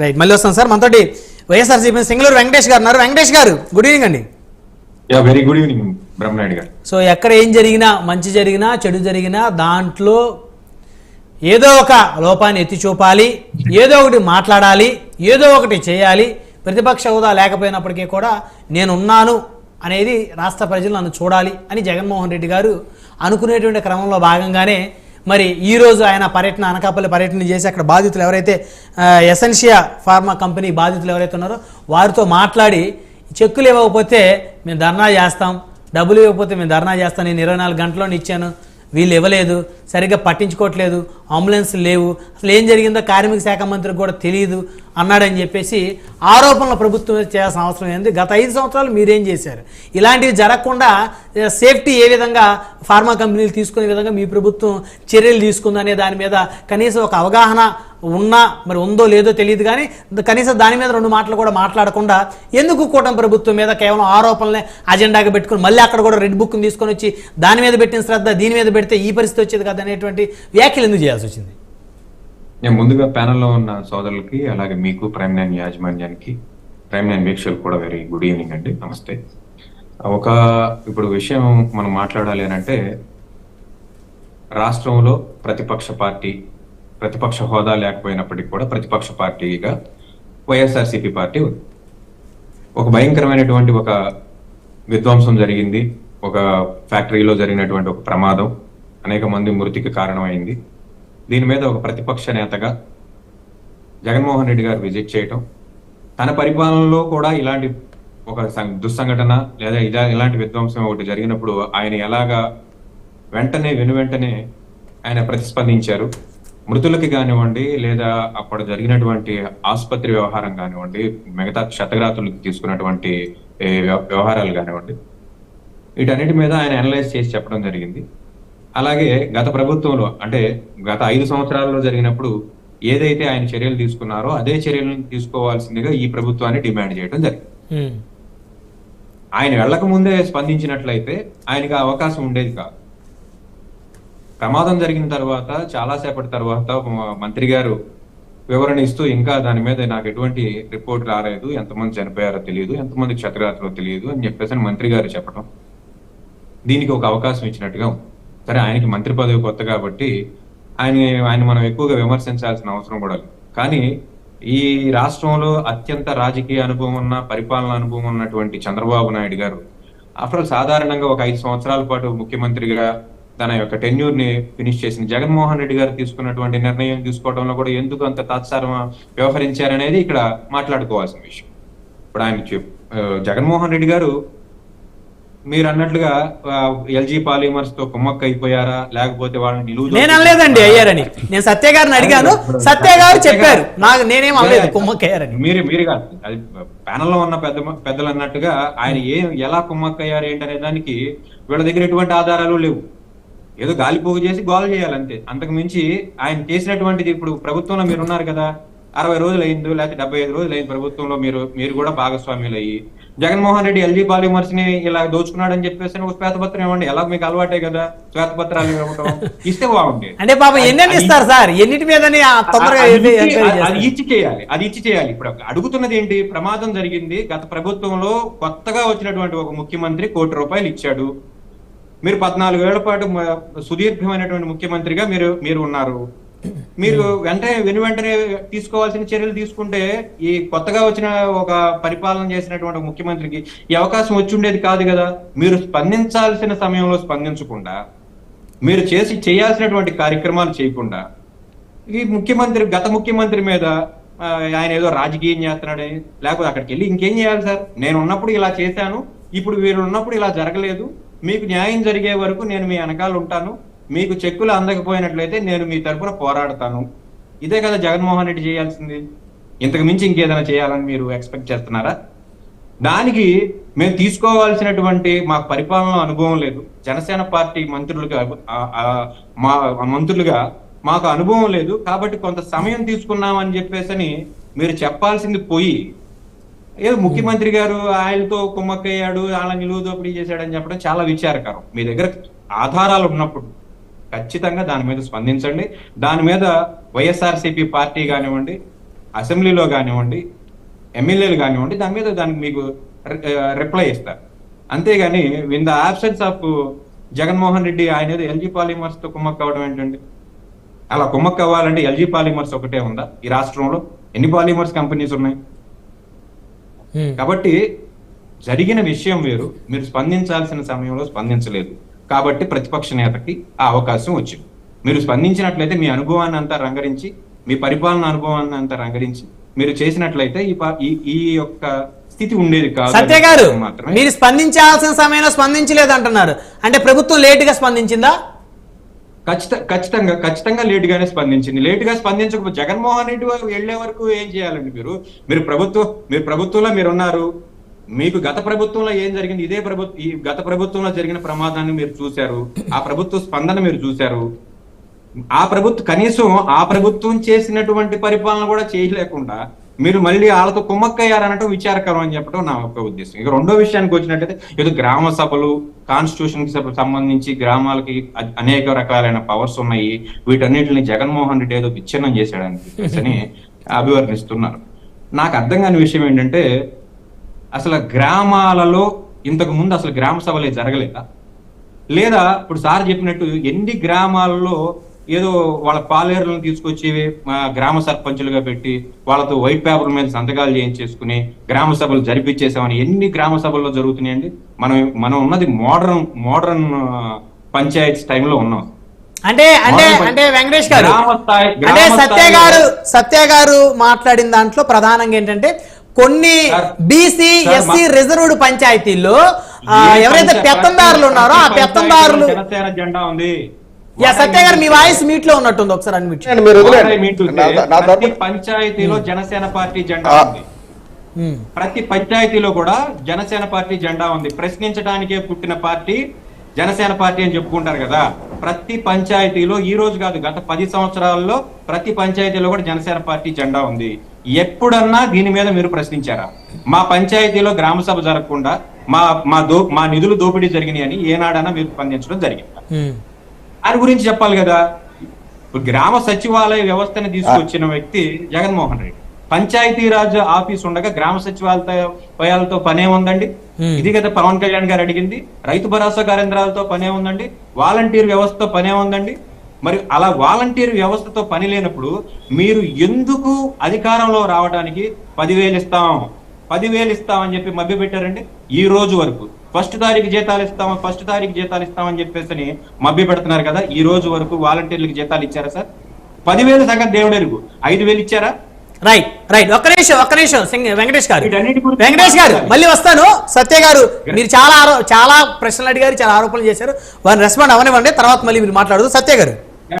Right, మళ్ళీ వస్తాం sir. మనతోటి వైఎస్ఆర్సీపీ సింగళూరు వెంకటేష్ గారు ఉన్నారు. వెంకటేష్ గారు, గుడ్ ఈవినింగ్ అండి. వెరీ గుడ్ ఈవినింగ్ బ్రహ్మనాయుడు గారు. సో ఎక్కడ ఏం జరిగినా, మంచి జరిగినా చెడు జరిగినా దాంట్లో ఏదో ఒక లోపాన్ని ఎత్తి చూపాలి, ఏదో ఒకటి మాట్లాడాలి, ఏదో ఒకటి చేయాలి. ప్రతిపక్ష హోదా లేకపోయినప్పటికీ కూడా నేనున్నాను అనేది రాష్ట్ర ప్రజలు నన్ను చూడాలి అని జగన్మోహన్ రెడ్డి గారు అనుకునేటువంటి క్రమంలో భాగంగానే మరి ఈరోజు ఆయన పర్యటన, అనకాపల్లి పర్యటన చేసి అక్కడ బాధితులు ఎవరైతే ఎసెన్షియా ఫార్మా కంపెనీ బాధితులు ఎవరైతే ఉన్నారో వారితో మాట్లాడి చెక్కులు ఇవ్వకపోతే మేము ధర్నా చేస్తాం, డబ్బులు ఇవ్వకపోతే మేము ధర్నా చేస్తాం, నేను 24 గంటల్లోనే ఇచ్చాను, వీళ్ళు ఇవ్వలేదు, సరిగ్గా పట్టించుకోవట్లేదు, అంబులెన్స్ లేవు, అసలు ఏం జరిగిందో కార్మిక శాఖ మంత్రికి కూడా తెలియదు అన్నాడని చెప్పేసి ఆరోపణలు ప్రభుత్వం చేయాల్సిన అవసరం ఏంది? గత 5 సంవత్సరాలు మీరేం చేశారు? ఇలాంటివి జరగకుండా సేఫ్టీ ఏ విధంగా ఫార్మా కంపెనీలు తీసుకునే విధంగా మీ ప్రభుత్వం చర్యలు తీసుకుందనే దాని మీద కనీసం ఒక అవగాహన ఉన్నా, మరి ఉందో లేదో తెలియదు, కానీ కనీసం దాని మీద 2 మాటలు కూడా మాట్లాడకుండా ఎందుకు కూటమి ప్రభుత్వం మీద కేవలం ఆరోపణలే అజెండాగా పెట్టుకుని మళ్ళీ అక్కడ కూడా రెడ్ బుక్ని తీసుకొని వచ్చి దాని మీద పెట్టిన శ్రద్ధ దీని మీద పెడితే ఈ పరిస్థితి వచ్చేది కదా అనేటువంటి వ్యాఖ్యలు ఎందుకు చేయాల్సి వచ్చింది? నేను ముందుగా ప్యానెల్లో ఉన్న సోదరులకి, అలాగే మీకు, ప్రైమ్ 9 యాజమాన్యానికి, ప్రైమ్ 9 వీక్షకులకు కూడా వెరీ గుడ్ ఈవినింగ్ అండి, నమస్తే. ఇప్పుడు విషయం మనం మాట్లాడాలి అని అంటే, రాష్ట్రంలో ప్రతిపక్ష హోదా లేకపోయినప్పటికీ కూడా ప్రతిపక్ష పార్టీగా వైఎస్ఆర్సీపీ పార్టీ ఉంది. ఒక భయంకరమైనటువంటి ఒక విధ్వంసం జరిగింది, ఒక ఫ్యాక్టరీలో జరిగినటువంటి ఒక ప్రమాదం అనేక మంది మృతికి కారణమైంది. దీని మీద ఒక ప్రతిపక్ష నేతగా జగన్మోహన్ రెడ్డి గారు విజిట్ చేయటం, తన పరిపాలనలో కూడా ఇలాంటి ఒక దుస్సంఘటన లేదా ఇలాంటి విధ్వంసం ఒకటి జరిగినప్పుడు ఆయన ఎలాగా వెంటనే ఆయన ప్రతిస్పందించారు. మృతులకి కానివ్వండి, లేదా అప్పుడు జరిగినటువంటి ఆసుపత్రి వ్యవహారం కానివ్వండి, మిగతా క్షతగాతులకు తీసుకున్నటువంటి వ్యవహారాలు కానివ్వండి, వీటన్నిటి మీద ఆయన అనలైజ్ చేసి చెప్పడం జరిగింది. అలాగే గత ప్రభుత్వంలో, అంటే గత 5 సంవత్సరాల్లో జరిగినప్పుడు ఏదైతే ఆయన చర్యలు తీసుకున్నారో అదే చర్యలను తీసుకోవాల్సిందిగా ఈ ప్రభుత్వాన్ని డిమాండ్ చేయడం జరిగింది. ఆయన వెళ్లక ముందే స్పందించినట్లయితే ఆయనకి అవకాశం ఉండేది కాదు. ప్రమాదం జరిగిన తర్వాత చాలాసేపటి తర్వాత మంత్రి గారు వివరణ ఇస్తూ, ఇంకా దాని మీద నాకు ఎటువంటి రిపోర్ట్ రాలేదు, ఎంతమంది చనిపోయారో తెలియదు, ఎంతమంది క్షతగాత్రో తెలియదు అని చెప్పేసి మంత్రి గారు చెప్పడం, దీనికి ఒక అవకాశం ఇచ్చినట్టుగా ఉంది. సరే, ఆయనకి మంత్రి పదవి కొత్త కాబట్టి ఆయన మనం ఎక్కువగా విమర్శించాల్సిన అవసరం కూడా లేదు. కానీ ఈ రాష్ట్రంలో అత్యంత రాజకీయ అనుభవం ఉన్న, పరిపాలన అనుభవం ఉన్నటువంటి చంద్రబాబు నాయుడు గారు సాధారణంగా ఒక 5 సంవత్సరాల పాటు ముఖ్యమంత్రిగా తన యొక్క టెన్యూర్ ని ఫినిష్ చేసిన జగన్మోహన్ రెడ్డి గారు తీసుకున్నటువంటి నిర్ణయం తీసుకోవడంలో కూడా ఎందుకు అంత తాత్సారం వ్యవహరించారనేది ఇక్కడ మాట్లాడుకోవాల్సిన విషయం. ఇప్పుడు ఆయన జగన్మోహన్ రెడ్డి గారు మీరు అన్నట్లుగా ఎల్జీ పాలిమర్స్ తో కుమ్మక్క అయిపోయారా, లేకపోతే వాళ్ళని నిలువు? నేను అనలేదండి అయ్యారని, నేను సత్య గారిని అడిగాను, సత్య గారు చెప్పారు, నాకు నేనేం అనలేదు కుమ్మక్క అయ్యారని. మీరు కాదు, అది ప్యానల్లో ఉన్న పెద్దలు అన్నట్టుగా ఆయన ఎలా కుమ్మక్క అయ్యారు ఏంటనే దానికి వీళ్ళ దగ్గర ఎటువంటి ఆధారాలు లేవు. ఏదో గాలిపోగు చేసి గోల్ చేయాలంతే, అంతకు మించి ఆయన చేసినటువంటిది. ఇప్పుడు ప్రభుత్వంలో మీరు ఉన్నారు కదా, 60 రోజులు అయింది, లేకపోతే 75 రోజులు అయింది ప్రభుత్వంలో, మీరు కూడా భాగస్వామ్యులు అయ్యి జగన్మోహన్ రెడ్డి ఎల్జీ పాలిమర్స్ ని ఇలా దోచుకున్నాడని చెప్పేసి ఒక శ్వేతపత్రం ఇవ్వండి. ఎలా మీకు అలవాటే కదా శ్వేతపత్రాలు ఇవ్వడం, ఇస్తే బాగుండేది. అంటే పాపం ఎన్ని ఇస్తారు సార్, ఎన్నిటి మీద అది ఇచ్చి చేయాలి. ఇప్పుడు అడుగుతున్నది ఏంటి? ప్రమాదం జరిగింది, గత ప్రభుత్వంలో కొత్తగా వచ్చినటువంటి ఒక ముఖ్యమంత్రి ₹1 కోటి ఇచ్చాడు. మీరు 14 ఏళ్ల పాటు సుదీర్ఘమైనటువంటి ముఖ్యమంత్రిగా మీరు ఉన్నారు. మీరు వెంటనే తీసుకోవాల్సిన చర్యలు తీసుకుంటే ఈ కొత్తగా వచ్చిన ఒక పరిపాలన చేసినటువంటి ముఖ్యమంత్రికి ఈ అవకాశం వచ్చి ఉండేది కాదు కదా. మీరు స్పందించాల్సిన సమయంలో స్పందించకుండా, మీరు చేయాల్సినటువంటి కార్యక్రమాలు చేయకుండా, ఈ గత ముఖ్యమంత్రి మీద ఆయన ఏదో రాజకీయం చేస్తున్నాడని, లేకపోతే అక్కడికి వెళ్ళి ఇంకేం చేయాలి సార్, నేను ఉన్నప్పుడు ఇలా చేశాను, ఇప్పుడు మీరు ఉన్నప్పుడు ఇలా జరగలేదు, మీకు న్యాయం జరిగే వరకు నేను మీ వెనకాల ఉంటాను, మీకు చెక్కులు అందకపోయినట్లయితే నేను మీ తరఫున పోరాడతాను. ఇదే కదా జగన్మోహన్ రెడ్డి చేయాల్సింది. ఇంతకు మించి ఇంకేదైనా చేయాలని మీరు ఎక్స్పెక్ట్ చేస్తున్నారా? దానికి మేము తీసుకోవాల్సినటువంటి మాకు పరిపాలన అనుభవం లేదు, జనసేన పార్టీ మంత్రులుగా మాకు అనుభవం లేదు, కాబట్టి కొంత సమయం తీసుకున్నామని చెప్పేసి మీరు చెప్పాల్సింది పోయి, ఏదో ముఖ్యమంత్రి గారు ఆయనతో కుమ్మక్కయ్యాడు, వాళ్ళ నిలువు దోపిడీ చేశాడని చెప్పడం చాలా విచారకరం. మీ దగ్గర ఆధారాలు ఉన్నప్పుడు ఖచ్చితంగా దాని మీద స్పందించండి. దాని మీద వైఎస్ఆర్సీపీ పార్టీ కానివ్వండి, అసెంబ్లీలో కానివ్వండి, ఎమ్మెల్యేలు కానివ్వండి, దానికి మీకు రిప్లై ఇస్తారు. అంతేగాని in the absence of Jaganmohan Reddy ఆయన ఏదో ఎల్జీ పాలిమర్స్ తో కుమ్మక్క అవ్వడం ఏంటండి? అలా కుమ్మక్క అవ్వాలంటే ఎల్జీ పాలిమర్స్ ఒకటే ఉందా ఈ రాష్ట్రంలో? ఎన్ని పాలిమర్స్ కంపెనీస్ ఉన్నాయి? కాబట్టి జరిగిన విషయం వేరు, మీరు స్పందించాల్సిన సమయంలో స్పందించలేదు కాబట్టి ప్రతిపక్ష నేతకి ఆ అవకాశం వచ్చింది. మీరు స్పందించినట్లయితే మీ అనుభవాన్ని అంతా రంగరించి, మీ పరిపాలన అనుభవాన్ని అంతా రంగరించి మీరు చేసినట్లయితే ఈ యొక్క స్థితి ఉండేది కాదు. సత్య గారు, మీరు స్పందించాల్సిన సమయంలో స్పందించలేదు అంటున్నారు, అంటే ప్రభుత్వం లేటుగా స్పందించిందా? ఖచ్చితంగా లేటుగానే స్పందించింది. లేటుగా స్పందించకపోతే జగన్మోహన్ రెడ్డి వారు వెళ్లే వరకు ఏం చేయాలండి? మీరు ప్రభుత్వంలో మీరు ఉన్నారు. మీకు గత ప్రభుత్వంలో ఏం జరిగింది, ఈ గత ప్రభుత్వంలో జరిగిన ప్రమాదాన్ని మీరు చూశారు, ఆ ప్రభుత్వ స్పందన మీరు చూశారు. కనీసం ఆ ప్రభుత్వం చేసినటువంటి పరిపాలన కూడా చేయలేకుండా మీరు మళ్ళీ వాళ్ళతో కుమ్మక్కయ్యారనటం విచారకరం అని చెప్పడం నా ఒక ఉద్దేశం. ఇక రెండో విషయానికి వచ్చినట్టయితే, ఏదో గ్రామ సభలు, కాన్స్టిట్యూషన్ కి సంబంధించి గ్రామాలకి అనేక రకాలైన పవర్స్ ఉన్నాయి, వీటన్నిటిని జగన్మోహన్ రెడ్డి ఏదో విచ్ఛిన్నం చేశాడని అభివర్ణిస్తున్నారు. నాకు అర్థం కాని విషయం ఏంటంటే, అసలు గ్రామాలలో ఇంతకు ముందు అసలు గ్రామ సభలే జరగలేదా? లేదా ఇప్పుడు సార్ చెప్పినట్టు ఎన్ని గ్రామాలలో ఏదో వాళ్ళ పాలేరులను తీసుకొచ్చి గ్రామ సర్పంచులుగా పెట్టి వాళ్ళతో వైట్ పేపర్ మీద సంతకాలు చేయించేసుకుని గ్రామ సభలు జరిపించేసామని ఎన్ని గ్రామ సభల్లో జరుగుతున్నాయండి? మనం ఉన్నది మోడర్న్ పంచాయత్ టైంలో ఉన్నాం. అంటే వెంకటేష్ గారు, అంటే సత్య గారు మాట్లాడిన దాంట్లో ప్రధానంగా ఏంటంటే, కొన్ని బీసీ ఎస్సీ రిజర్వ్డ్ పంచాయతీల్లో ఎవరైతే పెత్తందారులు ఉన్నారో ఆ పెత్తందారులు, జనసేన జెండా ఉంది. సత్య గారు మీ వాయిస్ మీట్ లో ఉన్నట్టుంది, ఒకసారి అన్మిట్. ప్రతి పంచాయతీలో జనసేన పార్టీ జెండా ఉంది. ప్రతి పంచాయతీలో కూడా జనసేన పార్టీ జెండా ఉంది. ప్రశ్నించడానికే పుట్టిన పార్టీ జనసేన పార్టీ అని చెప్పుకుంటారు కదా. ప్రతి పంచాయతీలో, ఈ రోజు కాదు, గత 10 సంవత్సరాల్లో ప్రతి పంచాయతీలో కూడా జనసేన పార్టీ జెండా ఉంది. ఎప్పుడన్నా దీని మీద మీరు ప్రశ్నించారా? మా పంచాయతీలో గ్రామ సభ జరగకుండా మా నిధులు దోపిడీ జరిగినాయని ఏనాడన్నా మీరు స్పందించడం జరిగిందా? దాని గురించి చెప్పాలి కదా. గ్రామ సచివాలయ వ్యవస్థని తీసుకొచ్చిన వ్యక్తి జగన్మోహన్ రెడ్డి. పంచాయతీరాజ్ ఆఫీస్ ఉండగా గ్రామ సచివాలయాలతో పనే ఉందండి? ఇది కదా పవన్ కళ్యాణ్ గారు అడిగింది. రైతు భరోసా కేంద్రాలతో పనే ఉందండి? వాలంటీర్ వ్యవస్థతో పనే ఉందండి? మరి అలా వాలంటీర్ వ్యవస్థతో పని లేనప్పుడు మీరు ఎందుకు అధికారంలో రావడానికి 10,000 ఇస్తామని చెప్పి మభ్య పెట్టారండి? ఈ రోజు వరకు ఫస్ట్ తారీఖు జీతాలు ఇస్తామని చెప్పేసి మభ్య పెడుతున్నారు కదా. ఈ రోజు వరకు వాలంటీర్లకు జీతాలు ఇచ్చారా సార్? 10,000 సంగతి దేవుడు ఎరుగు. 5,000 ఇచ్చారా? రైట్ ఒక్క నిమిషం వెంకటేష్ గారు మళ్ళీ వస్తాను. సత్య గారు, మీరు చాలా ప్రశ్నలు అడిగారు, చాలా ఆరోపణలు చేశారు, వారిని రెస్పాండ్ అవనివ్వండి, తర్వాత మళ్ళీ మీరు మాట్లాడదు. సత్య గారు.